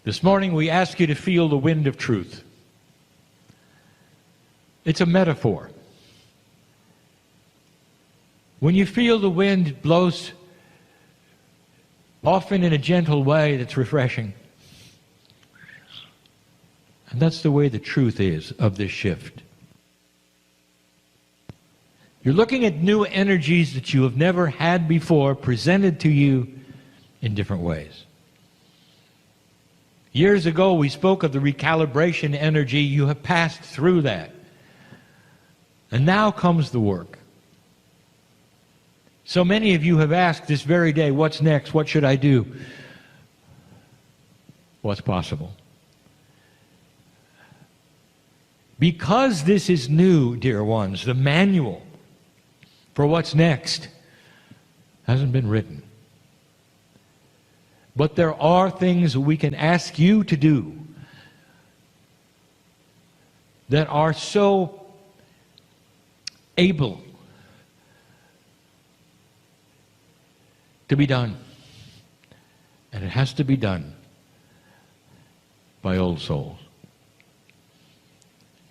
This morning we ask you to feel the wind of truth. It's a metaphor. When you feel the wind, it blows often in a gentle way that's refreshing. And that's the way the truth is of this shift. You're looking at new energies that you have never had before presented to you in different ways. Years ago, we spoke of the recalibration energy. You have passed through that. And now comes the work. So many of you have asked this very day, what's next? What should I do? What's possible? Because this is new, dear ones, the manual for what's next hasn't been written. But there are things we can ask you to do that are so able to be done. And it has to be done by old souls.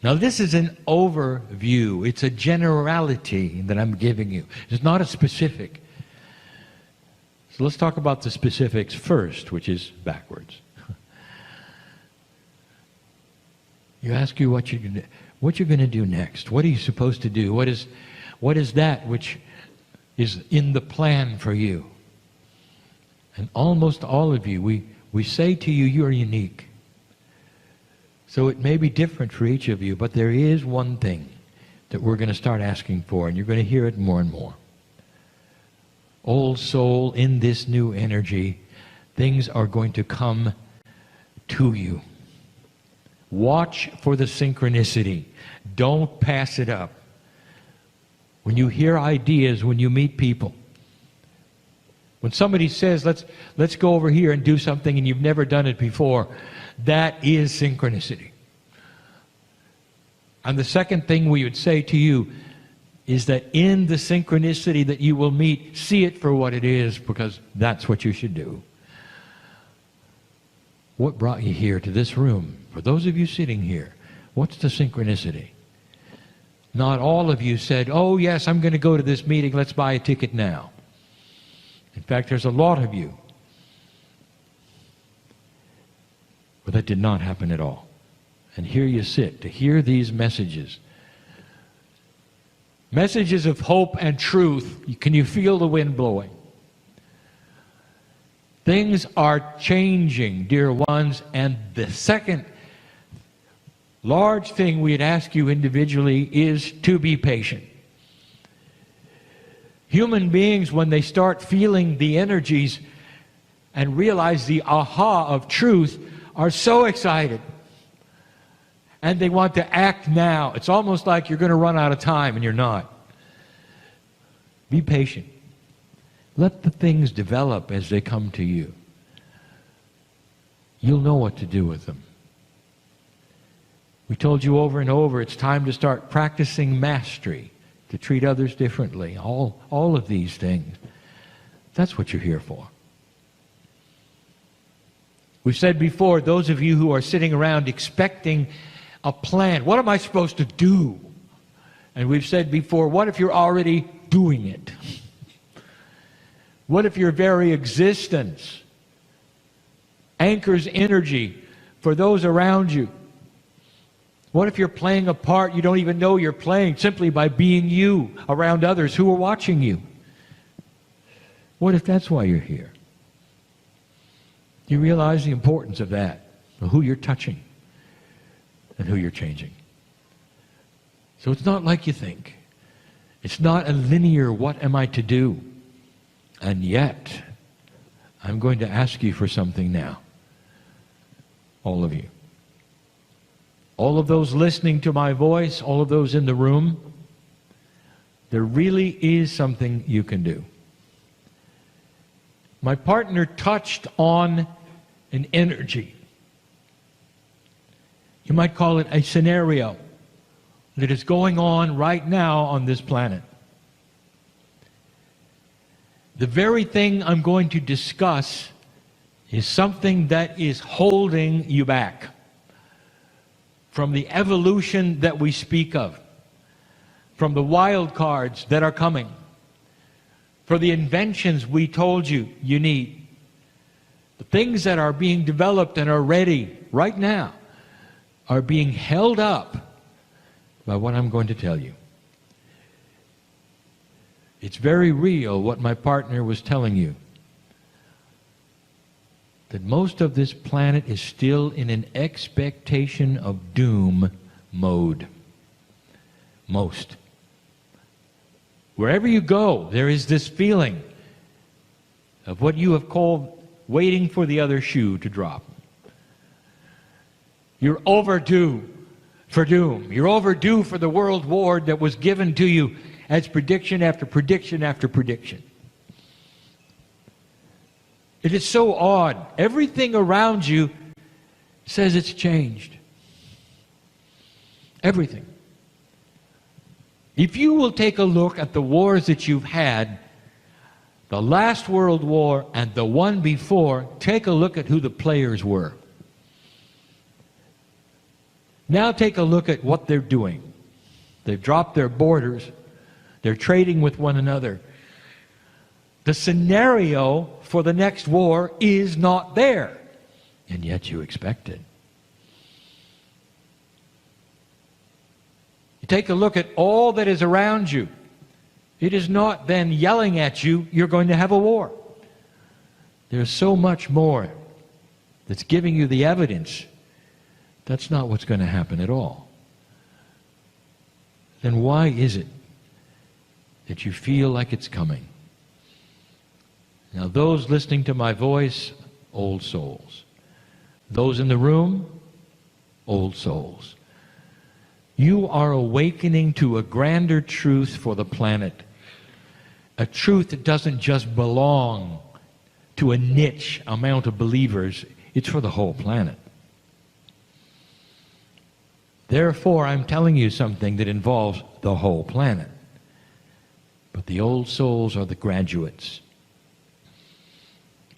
Now this is an overview. It's a generality that I'm giving you. It's not a specific. So let's talk about the specifics first, which is backwards. You ask you what you're going to do next. What are you supposed to do? What is that which is in the plan for you? And almost all of you, we say to you, you're unique. So it may be different for each of you, but there is one thing that we're going to start asking for, and you're going to hear it more and more. Old soul, in this new energy, things are going to come to you. Watch for the synchronicity. Don't pass it up. When you hear ideas, when you meet people, when somebody says, let's go over here and do something and you've never done it before, that is synchronicity. And the second thing we would say to you is that in the synchronicity that you will meet, see it for what it is, because that's what you should do. What brought you here to this room? For those of you sitting here, what's the synchronicity? Not all of you said, oh yes, I'm going to go to this meeting, let's buy a ticket now. In fact, there's a lot of you. But that did not happen at all. And here you sit to hear these messages. Messages of hope and truth. Can you feel the wind blowing? Things are changing, dear ones, and the second large thing we'd ask you individually is to be patient. Human beings, when they start feeling the energies and realize the aha of truth, are so excited. And they want to act now. It's almost like you're going to run out of time, and you're not. Be patient. Let the things develop as they come to you. You'll know what to do with them. We told you over and over, it's time to start practicing mastery, to treat others differently, all of these things. That's what you're here for. We've said before, those of you who are sitting around expecting a plan, what am I supposed to do? And we've said before, what if you're already doing it? What if your very existence anchors energy for those around you? What if you're playing a part you don't even know you're playing simply by being you around others who are watching you? What if that's why you're here? Do you realize the importance of that, of who you're touching and who you're changing? So it's not like you think. It's not a linear, what am I to do? And yet, I'm going to ask you for something now. All of you. All of those listening to my voice, all of those in the room, there really is something you can do. My partner touched on an energy. You might call it a scenario that is going on right now on this planet. The very thing I'm going to discuss is something that is holding you back from the evolution that we speak of, from the wild cards that are coming, for the inventions we told you you need, the things that are being developed and are ready right now are being held up by what I'm going to tell you. It's very real what my partner was telling you, that most of this planet is still in an expectation of doom mode. Most. Wherever you go, there is this feeling of what you have called waiting for the other shoe to drop. You're overdue for doom. You're overdue for the world war that was given to you as prediction after prediction after prediction. It is so odd. Everything around you says it's changed. Everything. If you will take a look at the wars that you've had, the last World War and the one before, take a look at who the players were. Now take a look at what they're doing. They've dropped their borders. They're trading with one another. The scenario for the next war is not there, and yet you expect it. You take a look at all that is around you. It is not then yelling at you, you're going to have a war. There's so much more that's giving you the evidence. That's not what's going to happen at all. Then why is it that you feel like it's coming? Now, those listening to my voice, old souls. Those in the room, old souls. You are awakening to a grander truth for the planet. A truth that doesn't just belong to a niche amount of believers. It's for the whole planet. Therefore, I'm telling you something that involves the whole planet. But the old souls are the graduates.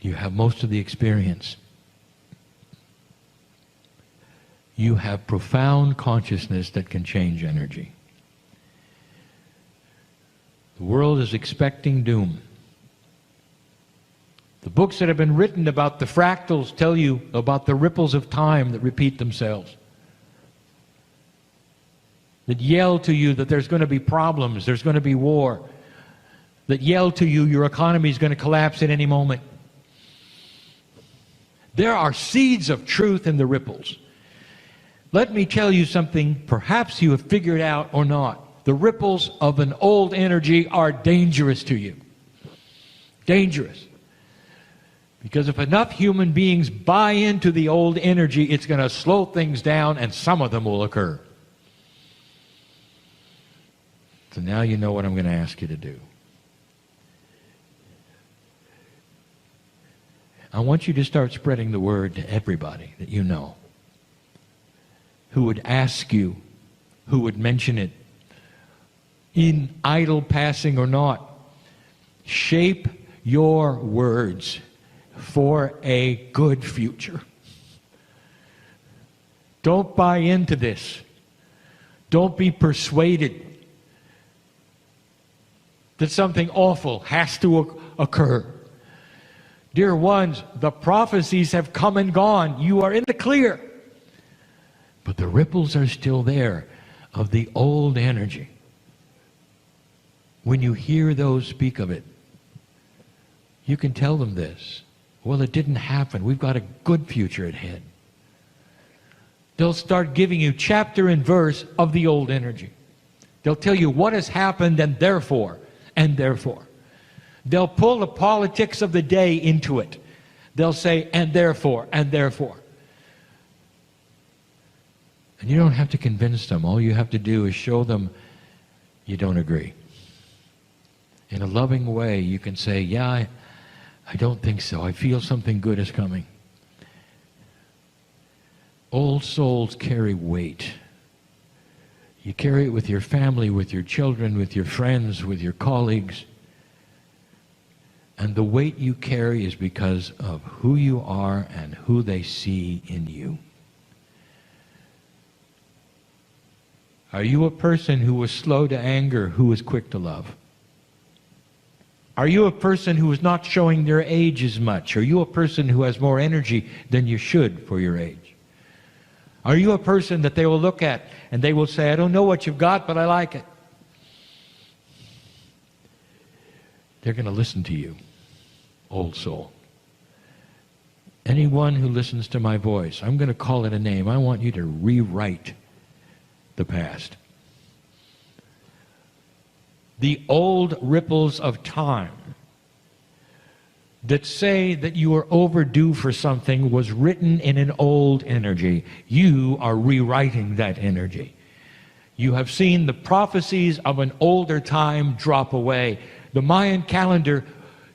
You have most of the experience. You have profound consciousness that can change energy. The world is expecting doom. The books that have been written about the fractals tell you about the ripples of time that repeat themselves. That yell to you that there's going to be problems, there's going to be war. That yell to you your economy is going to collapse at any moment. There are seeds of truth in the ripples. Let me tell you something perhaps you have figured out or not. The ripples of an old energy are dangerous to you. Dangerous. Because if enough human beings buy into the old energy, it's going to slow things down, and some of them will occur. So now you know what I'm going to ask you to do. I want you to start spreading the word to everybody that you know, who would ask you, who would mention it, in idle passing or not. Shape your words for a good future. Don't buy into this. Don't be persuaded that something awful has to occur. Dear ones, the prophecies have come and gone. You are in the clear. But the ripples are still there of the old energy. When you hear those speak of it, you can tell them this. Well, it didn't happen. We've got a good future ahead. They'll start giving you chapter and verse of the old energy. They'll tell you what has happened and therefore, and therefore. They'll pull the politics of the day into it. They'll say, and therefore, and therefore. And you don't have to convince them. All you have to do is show them you don't agree. In a loving way, you can say, yeah, I don't think so. I feel something good is coming. Old souls carry weight. You carry it with your family, with your children, with your friends, with your colleagues. And the weight you carry is because of who you are and who they see in you. Are you a person who is slow to anger, who is quick to love? Are you a person who is not showing their age as much? Are you a person who has more energy than you should for your age? Are you a person that they will look at and they will say, I don't know what you've got, but I like it? They're going to listen to you, old soul. Anyone who listens to my voice, I'm going to call it a name. I want you to rewrite the past. The old ripples of time that say that you are overdue for something was written in an old energy. You are rewriting that energy. You have seen the prophecies of an older time drop away. The Mayan calendar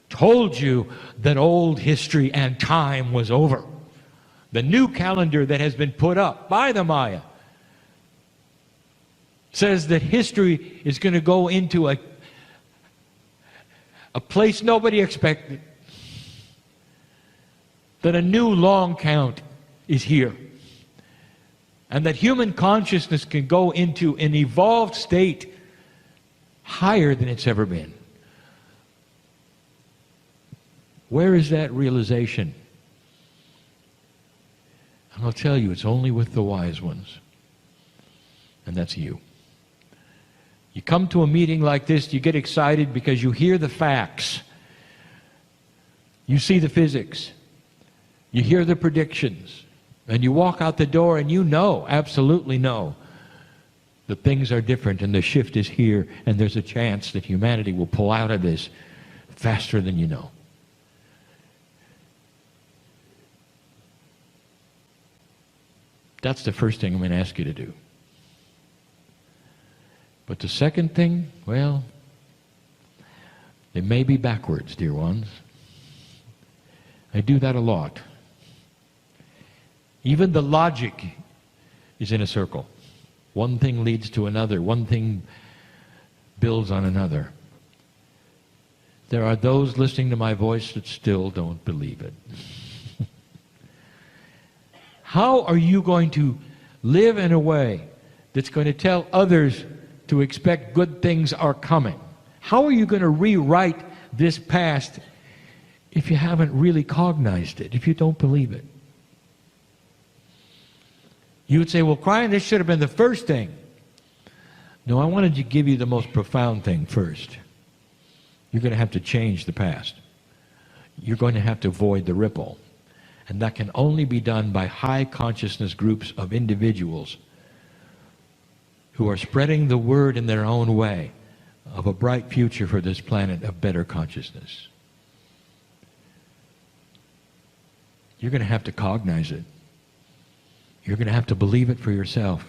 told you that old history and time was over. The new calendar that has been put up by the Maya says that history is going to go into a place nobody expected. That a new long count is here. And that human consciousness can go into an evolved state higher than it's ever been. Where is that realization? And I'll tell you, it's only with the wise ones. And that's you. You come to a meeting like this, you get excited because you hear the facts. You see the physics. You hear the predictions. And you walk out the door and you know, absolutely know, that things are different and the shift is here and there's a chance that humanity will pull out of this faster than you know. That's the first thing I'm going to ask you to do. But the second thing, well, it may be backwards, dear ones. I do that a lot. Even the logic is in a circle. One thing leads to another. One thing builds on another. There are those listening to my voice that still don't believe it. How are you going to live in a way that's going to tell others to expect good things are coming? How are you going to rewrite this past if you haven't really cognized it, if you don't believe it? You would say, well, Kryon, this should have been the first thing. No, I wanted to give you the most profound thing first. You're going to have to change the past. You're going to have to avoid the ripple. And that can only be done by high consciousness groups of individuals who are spreading the word in their own way of a bright future for this planet of better consciousness. You're going to have to cognize it. You're going to have to believe it for yourself.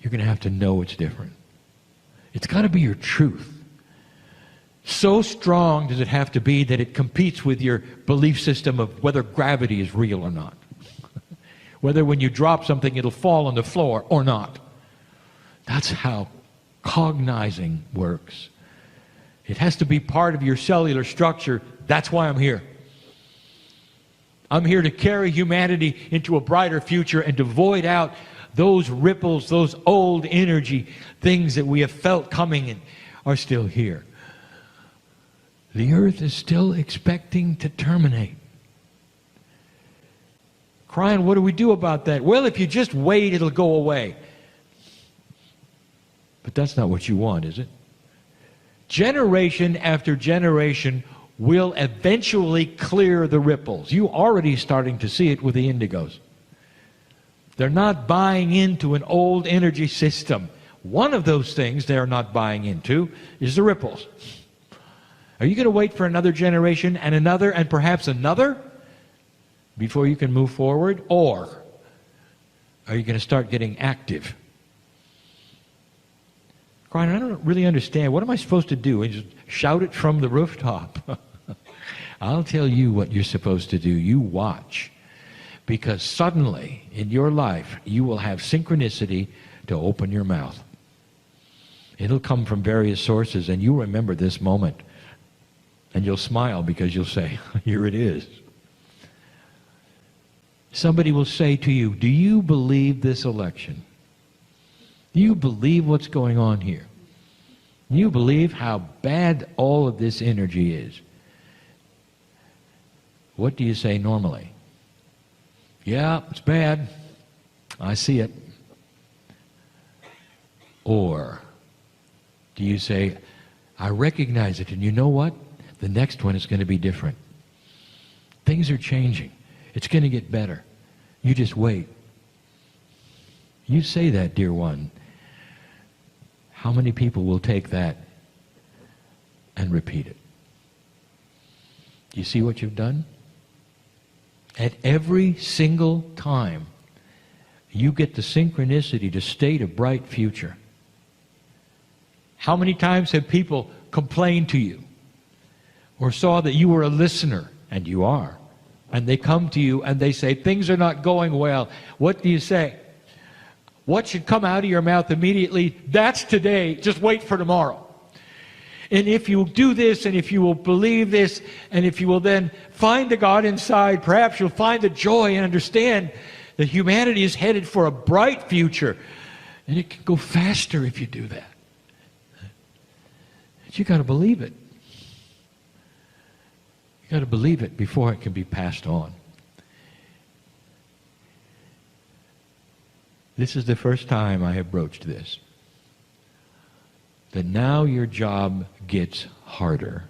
You're going to have to know it's different. It's got to be your truth. So strong does it have to be that it competes with your belief system of whether gravity is real or not. Whether when you drop something it'll fall on the floor or not. That's how cognizing works. It has to be part of your cellular structure. That's why I'm here. I'm here to carry humanity into a brighter future and to void out those ripples, those old energy things that we have felt coming and are still here. The earth is still expecting to terminate. Kryon, what do we do about that? Well, if you just wait, it'll go away. But that's not what you want, is it? Generation after generation will eventually clear the ripples. You're already starting to see it with the indigos. They're not buying into an old energy system. One of those things they're not buying into is the ripples. Are you going to wait for another generation and another and perhaps another before you can move forward? Or are you going to start getting active? Kryon, I don't really understand. What am I supposed to do? And just shout it from the rooftop? I'll tell you what you're supposed to do. You watch. Because suddenly in your life you will have synchronicity to open your mouth. It'll come from various sources, and you remember this moment And you'll smile because you'll say, here it is. Somebody will say to you, do you believe this election? Do you believe what's going on here? Do you believe how bad all of this energy is? What do you say normally? Yeah, it's bad. I see it. Or do you say, I recognize it, and you know what? The next one is going to be different. Things are changing. It's going to get better. You just wait. You say that, dear one. How many people will take that and repeat it? Do you see what you've done? At every single time, you get the synchronicity to state a bright future. How many times have people complained to you or saw that you were a listener, and you are, and they come to you and they say, things are not going well. What do you say? What should come out of your mouth immediately? That's today. Just wait for tomorrow. And if you do this, and if you will believe this, and if you will then find the God inside, perhaps you'll find the joy and understand that humanity is headed for a bright future. And it can go faster if you do that. But you got to believe it. You got to believe it before it can be passed on. This is the first time I have broached this. That now your job gets harder.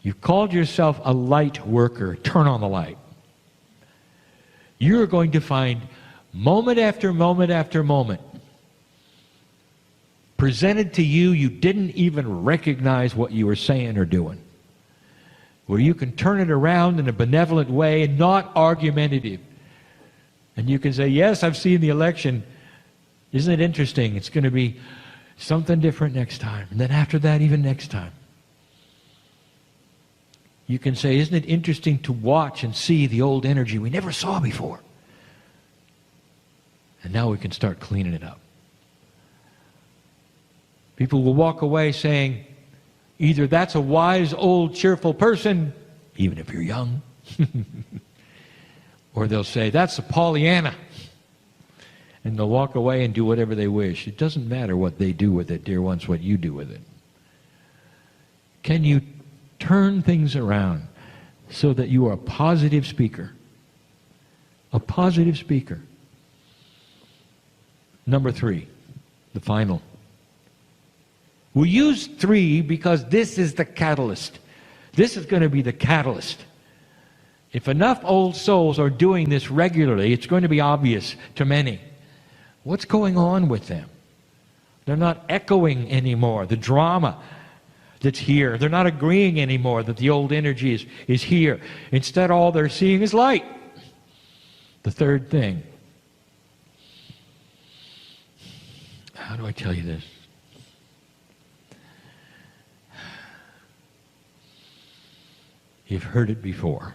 You've called yourself a light worker. Turn on the light. You're going to find moment after moment after moment presented to you, you didn't even recognize what you were saying or doing. Where you can turn it around in a benevolent way and not argumentative. And you can say, yes, I've seen the election. Isn't it interesting? It's going to be something different next time. And then after that, even next time. You can say, isn't it interesting to watch and see the old energy we never saw before? And now we can start cleaning it up. People will walk away saying, either that's a wise, old, cheerful person, even if you're young, or they'll say, that's a Pollyanna. And they'll walk away and do whatever they wish. It doesn't matter what they do with it, dear ones, what you do with it. Can you turn things around so that you are a positive speaker? A positive speaker. Number 3, the final. We use 3 because this is the catalyst. This is going to be the catalyst. If enough old souls are doing this regularly, it's going to be obvious to many. What's going on with them? They're not echoing anymore the drama that's here. They're not agreeing anymore that the old energy is here. Instead, all they're seeing is light. The third thing. How do I tell you this? You've heard it before.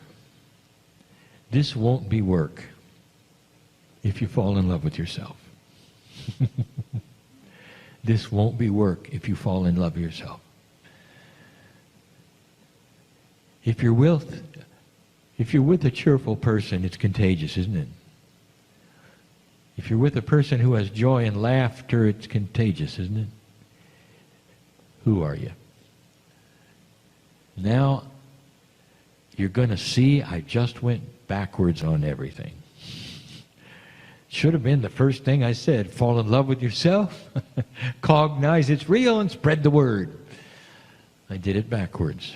This won't be work if you fall in love with yourself. This won't be work if you fall in love with yourself. If you're with a cheerful person, it's contagious, isn't it? If you're with a person who has joy and laughter, it's contagious, isn't it? Who are you? Now, you're going to see I just went backwards on everything. Should have been the first thing I said. Fall in love with yourself, cognize it's real, and spread the word. I did it backwards.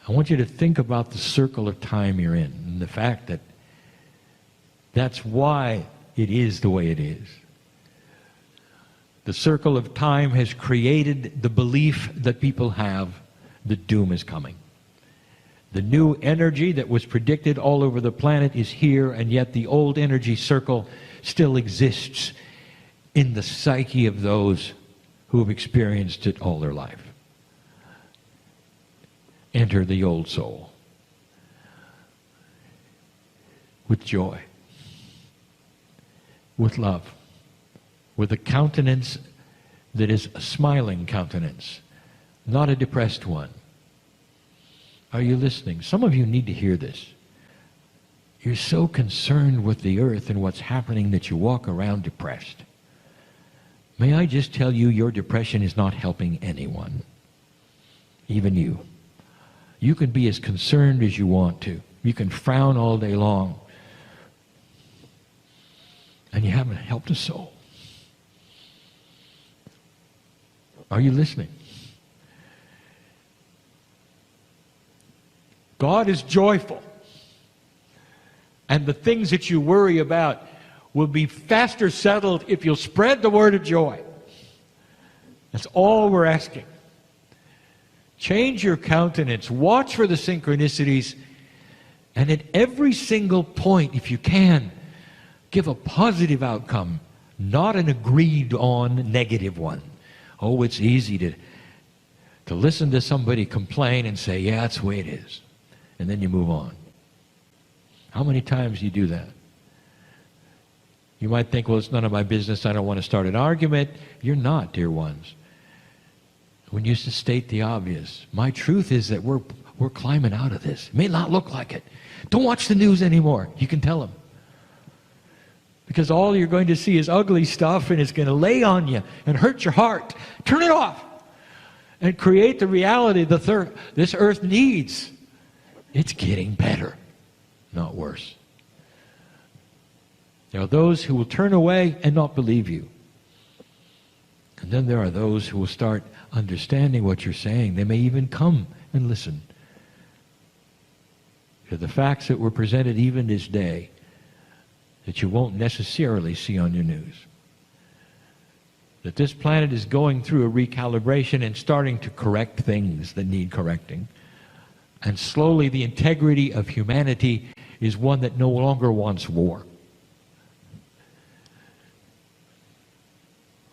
I want you to think about the circle of time you're in and the fact that that's why it is the way it is. The circle of time has created the belief that people have that doom is coming. The new energy that was predicted all over the planet is here, and yet the old energy circle still exists in the psyche of those who have experienced it all their life. Enter the old soul with joy, with love, with a countenance that is a smiling countenance, not a depressed one. Are you listening? Some of you need to hear this. You're so concerned with the earth and what's happening that you walk around depressed. May I just tell you, your depression is not helping anyone, even you. You can be as concerned as you want to. You can frown all day long, and you haven't helped a soul. Are you listening? God is joyful, and the things that you worry about will be faster settled if you'll spread the word of joy. That's all we're asking. Change your countenance. Watch for the synchronicities. And at every single point, if you can, give a positive outcome, not an agreed-on negative one. Oh, it's easy to listen to somebody complain and say, yeah, that's the way it is. And then you move on. How many times do you do that? You might think, well, it's none of my business. I don't want to start an argument. You're not, dear ones. When you state the obvious, my truth is that we're climbing out of this. It may not look like it. Don't watch the news anymore. You can tell them. Because all you're going to see is ugly stuff, and it's going to lay on you and hurt your heart. Turn it off and create the reality this earth needs. It's getting better, not worse. There are those who will turn away and not believe you. And then there are those who will start understanding what you're saying. They may even come and listen to the facts that were presented even this day that you won't necessarily see on your news. That this planet is going through a recalibration and starting to correct things that need correcting. And slowly the integrity of humanity is one that no longer wants war.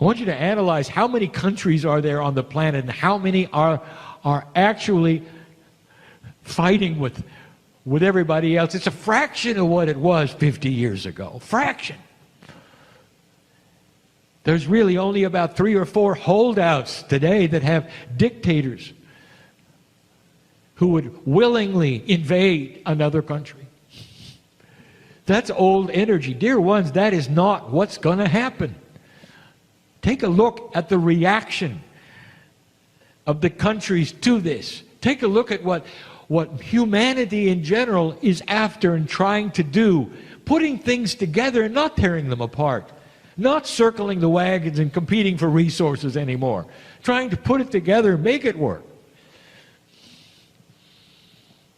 I want you to analyze how many countries are there on the planet and how many are actually fighting with everybody else. It's a fraction of what it was 50 years ago. Fraction. There's really only about 3 or 4 holdouts today that have dictators who would willingly invade another country. That's old energy. Dear ones, that is not what's going to happen. Take a look at the reaction of the countries to this. Take a look at what humanity in general is after and trying to do. Putting things together and not tearing them apart. Not circling the wagons and competing for resources anymore. Trying to put it together and make it work.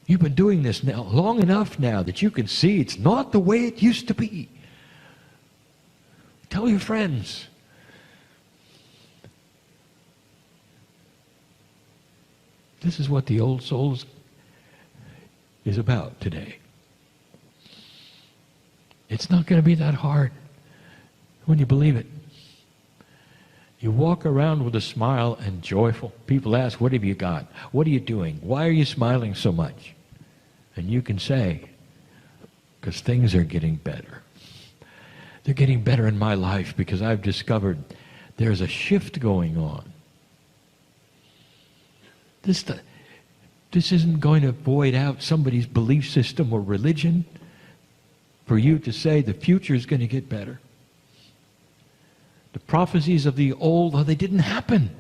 You've been doing this now long enough now that you can see it's not the way it used to be. Tell your friends. This is what the old souls is about today. It's not going to be that hard when you believe it. You walk around with a smile and joyful. People ask, what have you got? What are you doing? Why are you smiling so much? And you can say, because things are getting better. They're getting better in my life because I've discovered there's a shift going on. This isn't going to void out somebody's belief system or religion for you to say the future is going to get better. The prophecies of the old, they didn't happen.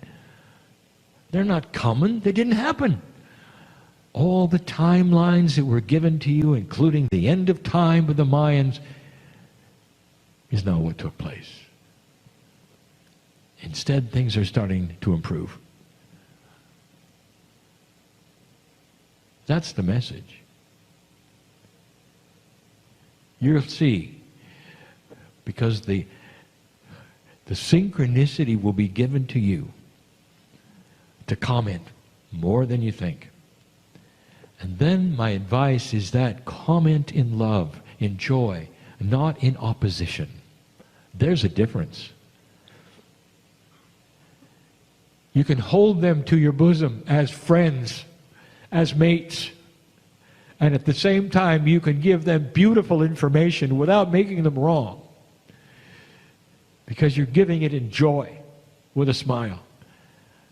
They're not coming. They didn't happen. All the timelines that were given to you, including the end of time with the Mayans, is not what took place. Instead, things are starting to improve. That's the message. You'll see, because the synchronicity will be given to you to comment more than you think. And then my advice is that comment in love, in joy, not in opposition. There's a difference. You can hold them to your bosom as friends, as mates, and at the same time you can give them beautiful information without making them wrong, because you're giving it in joy with a smile.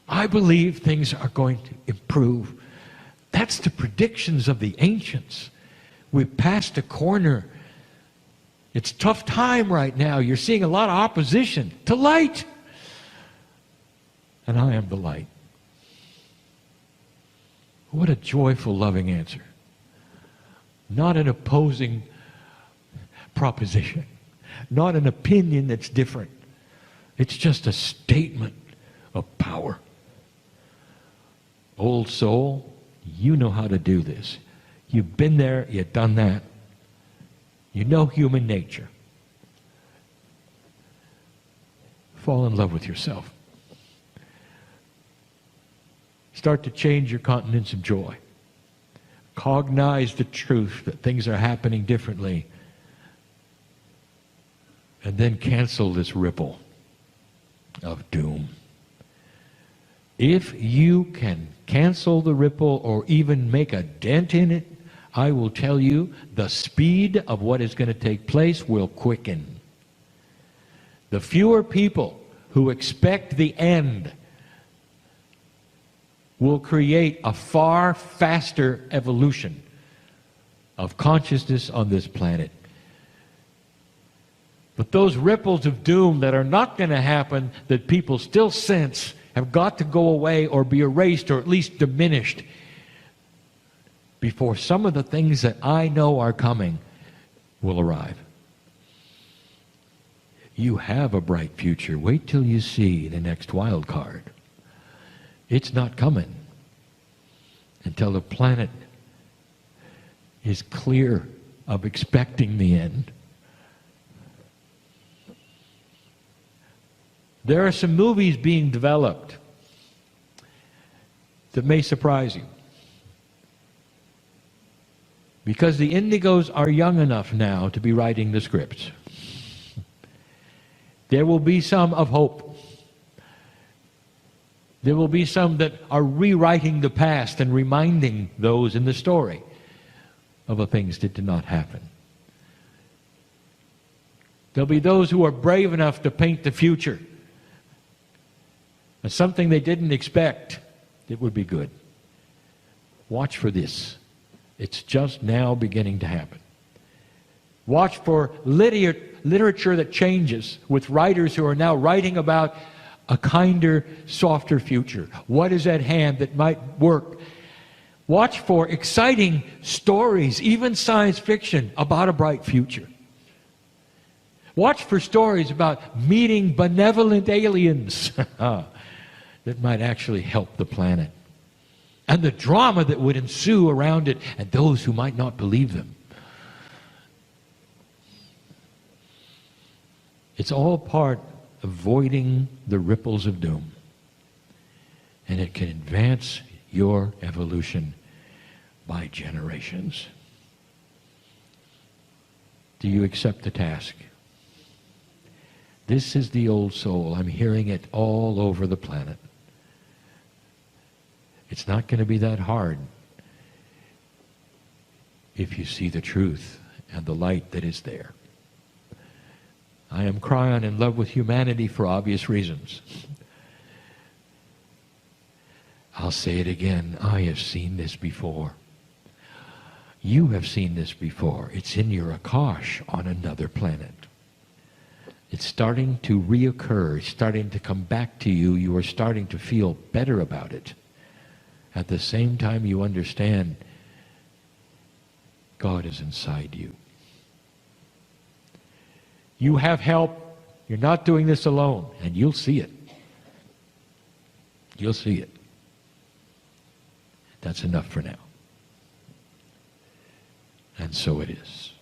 I believe things are going to improve. That's the predictions of the ancients. We've passed a corner. It's a tough time right now. You're seeing a lot of opposition to light. And I am the light. What a joyful, loving answer. Not an opposing proposition. Not an opinion that's different. It's just a statement of power. Old soul, you know how to do this. You've been there, you've done that. You know human nature. Fall in love with yourself. Start to change your continence of joy. Cognize the truth that things are happening differently. And then cancel this ripple of doom. If you can cancel the ripple or even make a dent in it, I will tell you the speed of what is going to take place will quicken. The fewer people who expect the end will create a far faster evolution of consciousness on this planet. But those ripples of doom that are not going to happen, that people still sense, have got to go away or be erased or at least diminished before some of the things that I know are coming will arrive. You have a bright future. Wait till you see the next wild card. It's not coming until the planet is clear of expecting the end. There are some movies being developed that may surprise you. Because the indigos are young enough now to be writing the scripts. There will be some of hope. There will be some that are rewriting the past and reminding those in the story of the things that did not happen. There'll be those who are brave enough to paint the future as something they didn't expect that would be good. Watch for this. It's just now beginning to happen. Watch for literature that changes with writers who are now writing about a kinder, softer future. What is at hand that might work? Watch for exciting stories, even science fiction, about a bright future. Watch for stories about meeting benevolent aliens that might actually help the planet. And the drama that would ensue around it, and those who might not believe them. It's all part of avoiding the ripples of doom. And it can advance your evolution by generations. Do you accept the task? This is the old soul. I'm hearing it all over the planet. It's not going to be that hard if you see the truth and the light that is there. I am Kryon, in love with humanity for obvious reasons. I'll say it again. I have seen this before. You have seen this before. It's in your Akash on another planet. It's starting to reoccur, starting to come back to you. You are starting to feel better about it. At the same time, you understand God is inside you. You have help. You're not doing this alone, and you'll see it. You'll see it. That's enough for now. And so it is.